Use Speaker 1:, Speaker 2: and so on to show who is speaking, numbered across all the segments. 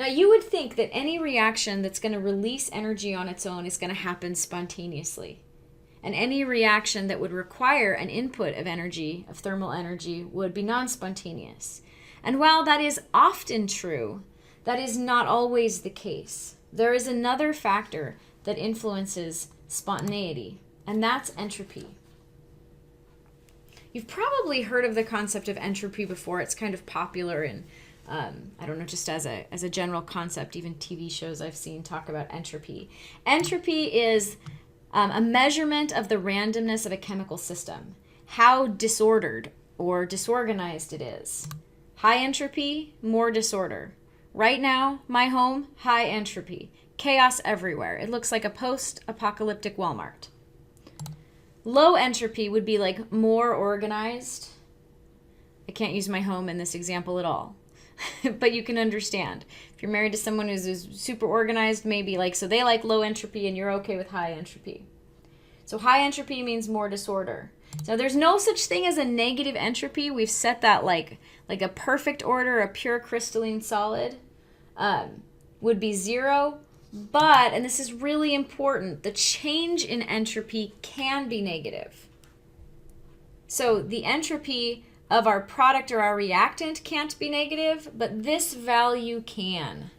Speaker 1: Now, you would think that any reaction that's going to release energy on its own is going to happen spontaneously. And any reaction that would require an input of energy, of thermal energy, would be non-spontaneous. And while that is often true, that is not always the case. There is another factor that influences spontaneity, and that's entropy. You've probably heard of the concept of entropy before. It's kind of popular in, I don't know, just as a general concept. Even TV shows I've seen talk about entropy. Entropy is a measurement of the randomness of a chemical system, how disordered or disorganized it is. High entropy, more disorder. Right now, my home, high entropy. Chaos everywhere. It looks like a post-apocalyptic Walmart. Low entropy would be like more organized. I can't use my home in this example at all, but you can understand. If you're married to someone who's super organized, maybe so they like low entropy and you're okay with high entropy. So high entropy means more disorder. So there's no such thing as a negative entropy. We've set that like a perfect order, a pure crystalline solid would be 0. But, and this is really important, the change in entropy can be negative. So the entropy of our product or our reactant can't be negative, but this value can.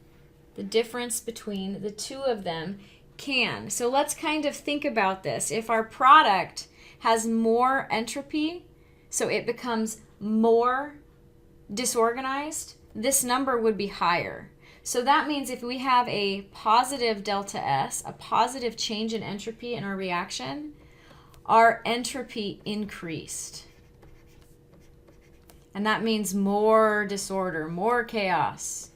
Speaker 1: The difference between the two of them can. So let's kind of think about this. If our product has more entropy, so it becomes more disorganized, this number would be higher. So that means if we have a positive delta S, a positive change in entropy in our reaction, our entropy increased. And that means more disorder, more chaos.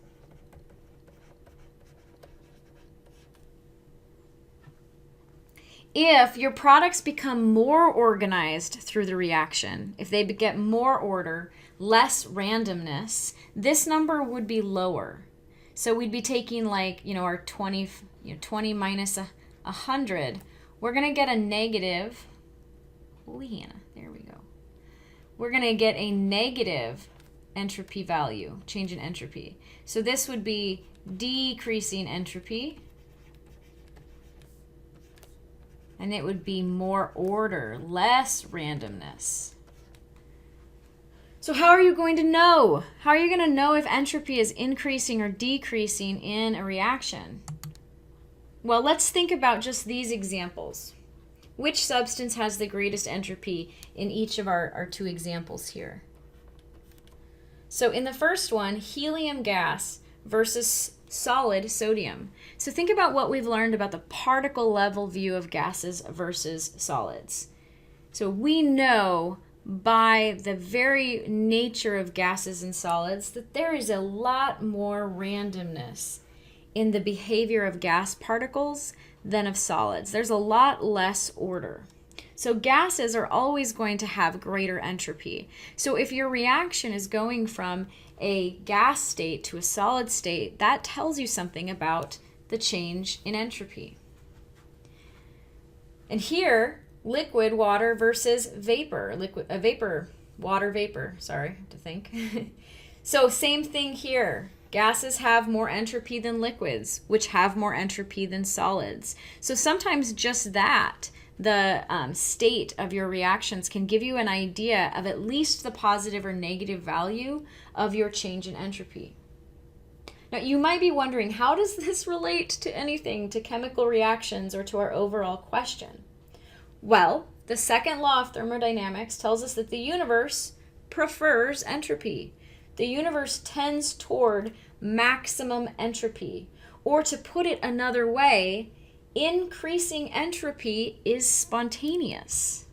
Speaker 1: If your products become more organized through the reaction, if they get more order, less randomness, this number would be lower. So we'd be taking our 20 minus 100. We're going to get a negative. Holy Hannah, there we go. We're going to get a negative entropy value, change in entropy. So this would be decreasing entropy. And it would be more order, less randomness. So how are you going to know? How are you going to know if entropy is increasing or decreasing in a reaction? Well, let's think about just these examples. Which substance has the greatest entropy in each of our two examples here? So in the first one, helium gas versus solid sodium. So think about what we've learned about the particle level view of gases versus solids. So we know by the very nature of gases and solids that there is a lot more randomness in the behavior of gas particles than of solids. There's a lot less order. So gases are always going to have greater entropy. So if your reaction is going from a gas state to a solid state, that tells you something about the change in entropy. And here, liquid water versus vapor. Water vapor, sorry, to think. So same thing here. Gases have more entropy than liquids, which have more entropy than solids. So sometimes just that, the state of your reactions can give you an idea of at least the positive or negative value of your change in entropy. Now, you might be wondering, how does this relate to anything, to chemical reactions or to our overall question? Well, the second law of thermodynamics tells us that the universe prefers entropy. The universe tends toward maximum entropy. Or to put it another way, increasing entropy is spontaneous.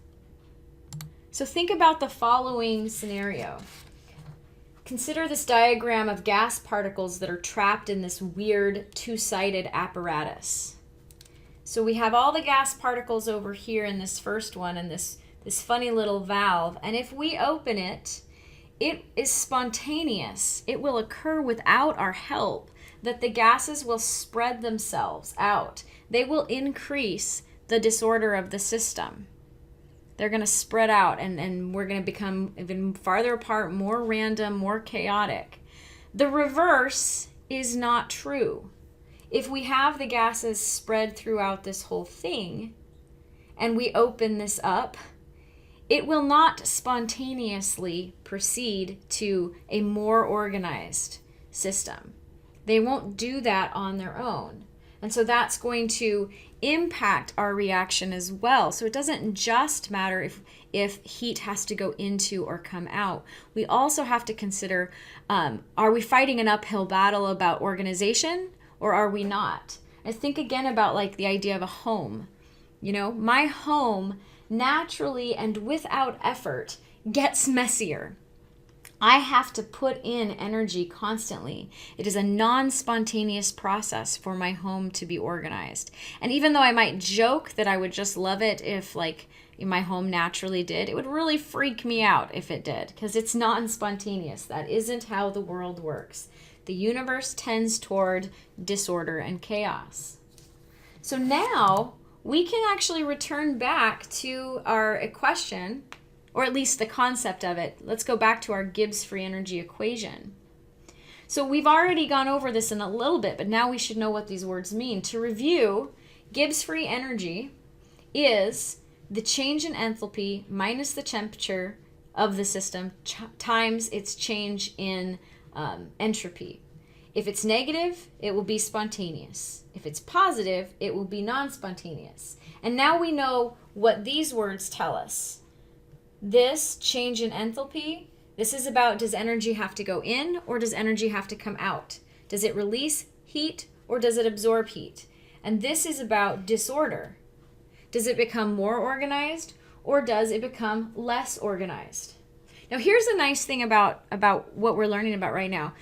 Speaker 1: So think about the following scenario. Consider this diagram of gas particles that are trapped in this weird two-sided apparatus. So we have all the gas particles over here in this first one and this funny little valve. And if we open it, it is spontaneous. It will occur without our help, that the gases will spread themselves out. They will increase the disorder of the system. They're going to spread out and we're going to become even farther apart, more random, more chaotic. The reverse is not true. If we have the gases spread throughout this whole thing and we open this up, it will not spontaneously proceed to a more organized system. They won't do that on their own. And so that's going to impact our reaction as well. So it doesn't just matter if heat has to go into or come out. We also have to consider, are we fighting an uphill battle about organization or are we not? And think again about like the idea of a home. You know, my home naturally and without effort gets messier. I have to put in energy constantly. It is a non-spontaneous process for my home to be organized. And even though I might joke that I would just love it if like my home naturally did, it would really freak me out if it did, because it's non-spontaneous. That isn't how the world works. The universe tends toward disorder and chaos. So now we can actually return back to our question, or at least the concept of it. Let's go back to our Gibbs free energy equation. So we've already gone over this in a little bit, but now we should know what these words mean. To review, Gibbs free energy is the change in enthalpy minus the temperature of the system times its change in entropy. If it's negative, it will be spontaneous. If it's positive, it will be non-spontaneous. And now we know what these words tell us. This change in enthalpy, this is about, does energy have to go in or does energy have to come out? Does it release heat or does it absorb heat? And this is about disorder. Does it become more organized or does it become less organized? Now here's a nice thing about what we're learning about right now.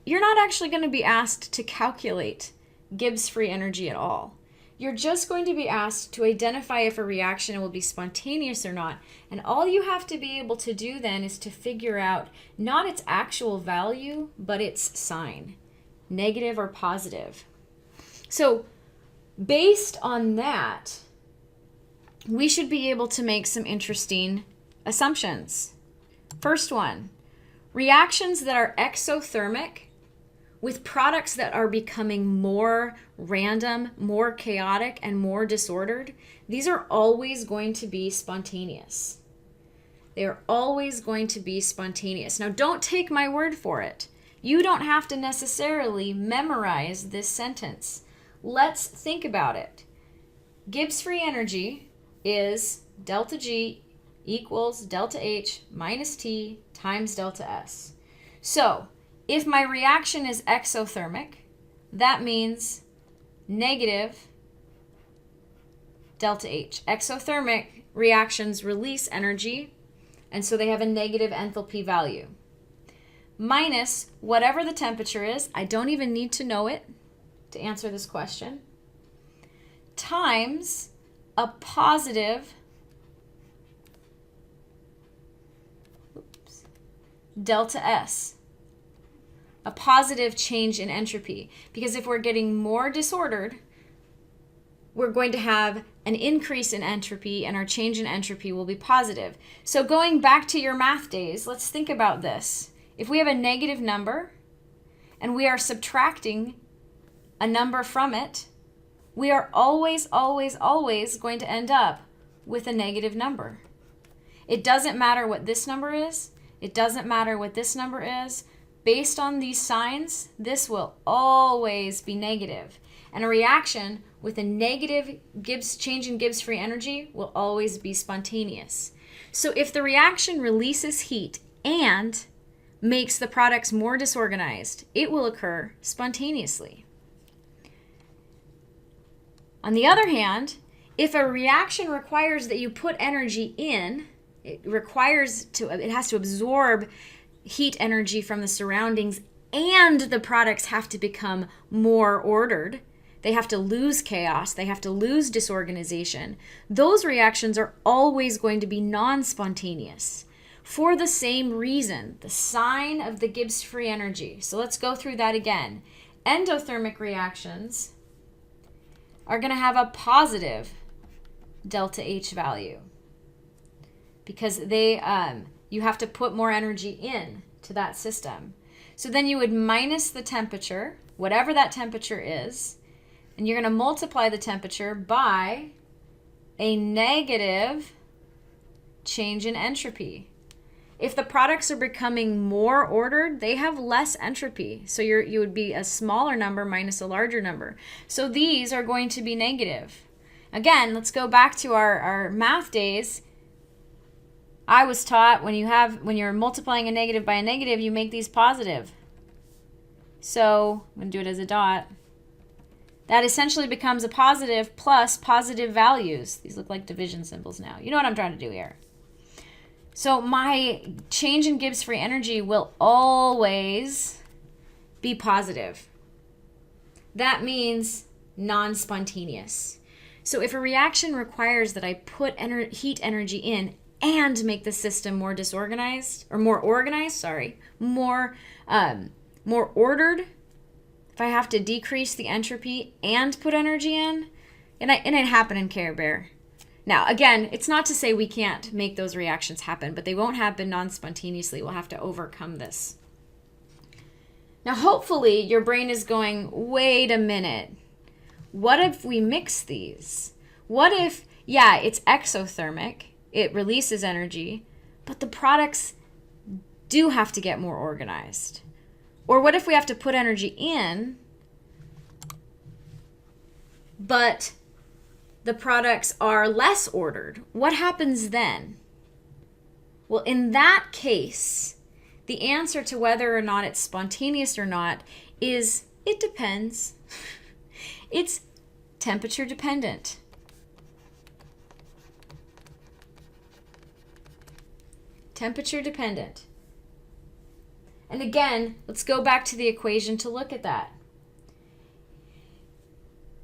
Speaker 1: You're not actually going to be asked to calculate Gibbs free energy at all. You're just going to be asked to identify if a reaction will be spontaneous or not. And all you have to be able to do then is to figure out not its actual value, but its sign, negative or positive. So based on that, we should be able to make some interesting assumptions. First one, reactions that are exothermic with products that are becoming more random, more chaotic, and more disordered, these are always going to be spontaneous. They are always going to be spontaneous. Now, don't take my word for it. You don't have to necessarily memorize this sentence. Let's think about it. Gibbs free energy is delta G equals delta H minus T times delta S. So, if my reaction is exothermic, that means negative delta H. Exothermic reactions release energy, and so they have a negative enthalpy value. Minus whatever the temperature is, I don't even need to know it to answer this question, times a positive delta S. A positive change in entropy. Because if we're getting more disordered, we're going to have an increase in entropy and our change in entropy will be positive. So going back to your math days, let's think about this. If we have a negative number and we are subtracting a number from it, we are always, always, always going to end up with a negative number. It doesn't matter what this number is. It doesn't matter what this number is. Based on these signs, this will always be negative. And a reaction with a negative change in Gibbs free energy will always be spontaneous. So if the reaction releases heat and makes the products more disorganized, it will occur spontaneously. On the other hand, if a reaction requires that you put energy in, it has to absorb heat energy from the surroundings, and the products have to become more ordered. They have to lose chaos. They have to lose disorganization. Those reactions are always going to be non-spontaneous for the same reason, the sign of the Gibbs free energy. So let's go through that again. Endothermic reactions are going to have a positive delta H value because you have to put more energy in to that system. So then you would minus the temperature, whatever that temperature is, and you're going to multiply the temperature by a negative change in entropy. If the products are becoming more ordered, they have less entropy. So you would be a smaller number minus a larger number. So these are going to be negative. Again, let's go back to our math days. I was taught when you're multiplying a negative by a negative, you make these positive. So I'm going to do it as a dot. That essentially becomes a positive plus positive values. These look like division symbols now. You know what I'm trying to do here. So my change in Gibbs free energy will always be positive. That means non-spontaneous. So if a reaction requires that I put heat energy in and make the system more disorganized, or more organized, more ordered, if I have to decrease the entropy and put energy in, and it ain't happening, Care Bear. Now, again, it's not to say we can't make those reactions happen, but they won't happen non-spontaneously. We'll have to overcome this. Now, hopefully, your brain is going, wait a minute. What if we mix these? What if, yeah, it's exothermic, it releases energy, but the products do have to get more organized? Or what if we have to put energy in, but the products are less ordered? What happens then? Well, in that case, the answer to whether or not it's spontaneous or not is it depends. It's temperature dependent. Temperature dependent. And again, let's go back to the equation to look at that.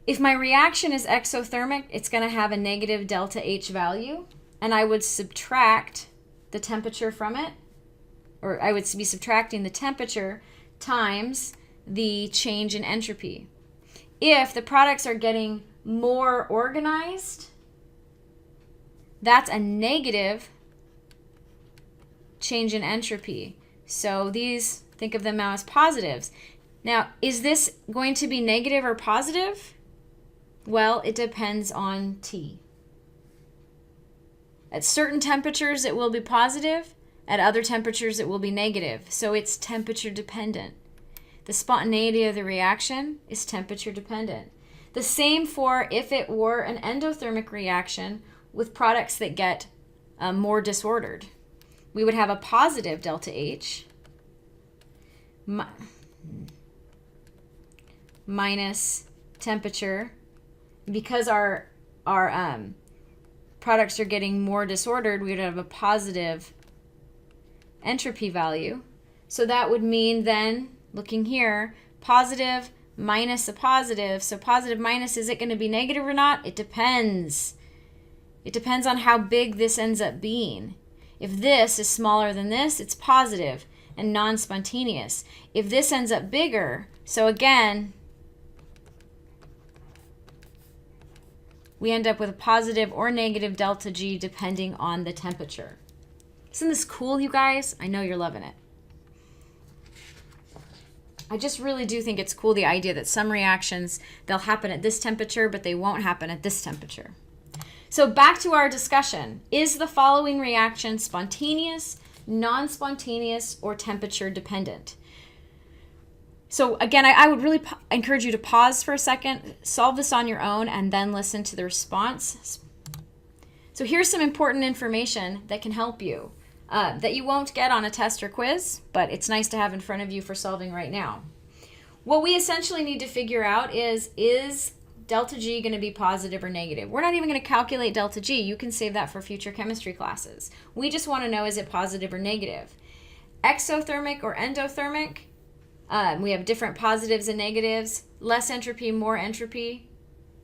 Speaker 1: If my reaction is exothermic, it's going to have a negative delta H value, and I would subtract the temperature from it, or I would be subtracting the temperature times the change in entropy. If the products are getting more organized, that's a negative change in entropy. So these, think of them now as positives. Now, is this going to be negative or positive? Well, it depends on T. At certain temperatures, it will be positive. At other temperatures, it will be negative. So it's temperature dependent. The spontaneity of the reaction is temperature dependent. The same for if it were an endothermic reaction with products that get more disordered. We would have a positive delta H minus temperature. Because our products are getting more disordered, we would have a positive entropy value. So that would mean then, looking here, positive minus a positive. So positive minus, is it going to be negative or not? It depends. It depends on how big this ends up being. If this is smaller than this, it's positive and non-spontaneous. If this ends up bigger, so again, we end up with a positive or negative delta G depending on the temperature. Isn't this cool, you guys? I know you're loving it. I just really do think it's cool, the idea that some reactions, they'll happen at this temperature, but they won't happen at this temperature. So back to our discussion. Is the following reaction spontaneous, non-spontaneous, or temperature dependent? So again, I would really encourage you to pause for a second, solve this on your own, and then listen to the response. So here's some important information that can help you, that you won't get on a test or quiz, but it's nice to have in front of you for solving right now. What we essentially need to figure out is delta G going to be positive or negative? We're not even going to calculate delta G. You can save that for future chemistry classes. We just want to know, is it positive or negative? Exothermic or endothermic? We have different positives and negatives. Less entropy, more entropy.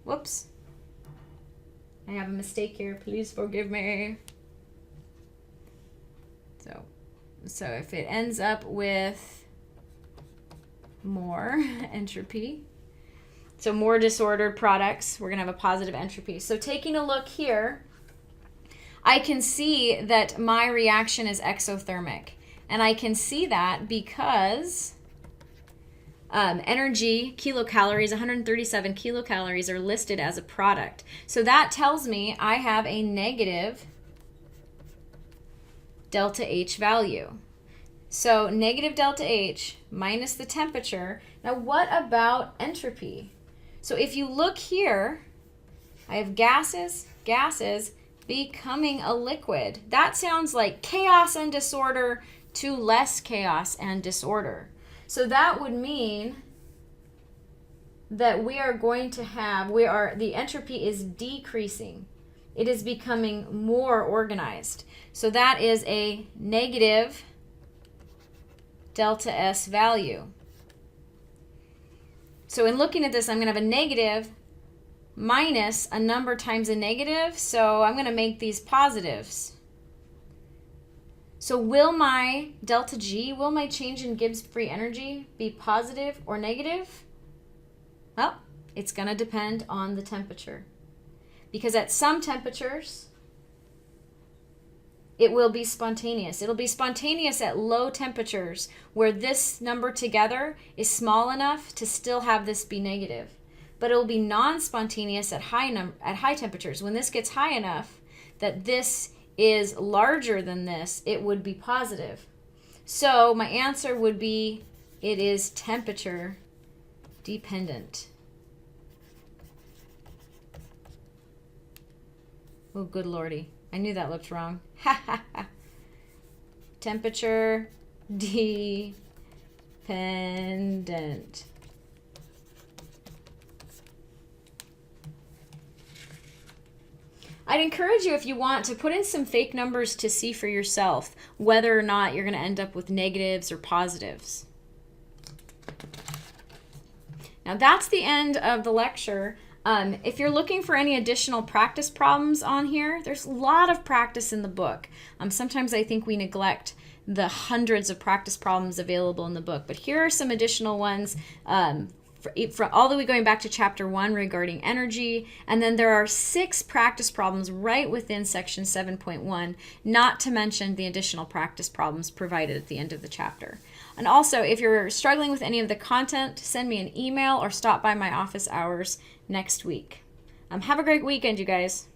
Speaker 1: Whoops. I have a mistake here. Please forgive me. So if it ends up with more entropy, so more disordered products, we're going to have a positive entropy. So taking a look here, I can see that my reaction is exothermic. And I can see that because Energy, kilocalories, 137 kilocalories are listed as a product. So that tells me I have a negative delta H value. So negative delta H minus the temperature. Now what about entropy? So if you look here, I have gases becoming a liquid. That sounds like chaos and disorder to less chaos and disorder. So that would mean that we are going to have, the entropy is decreasing. It is becoming more organized. So that is a negative delta S value. So in looking at this, I'm going to have a negative minus a number times a negative. So I'm going to make these positives. So will my delta G, will my change in Gibbs free energy be positive or negative? Well, it's going to depend on the temperature. Because at some temperatures, it will be spontaneous. It'll be spontaneous at low temperatures where this number together is small enough to still have this be negative. But it will be non-spontaneous at high temperatures. When this gets high enough that this is larger than this, it would be positive. So my answer would be it is temperature dependent. Oh, good lordy. I knew that looked wrong. Ha ha ha. Temperature dependent. I'd encourage you, if you want, to put in some fake numbers to see for yourself whether or not you're going to end up with negatives or positives. Now that's the end of the lecture. If you're looking for any additional practice problems on here, there's a lot of practice in the book. Sometimes I think we neglect the hundreds of practice problems available in the book, but here are some additional ones from all the way going back to chapter 1 regarding energy, and then there are 6 practice problems right within section 7.1, not to mention the additional practice problems provided at the end of the chapter. And also, if you're struggling with any of the content, send me an email or stop by my office hours next week. Have a great weekend, you guys.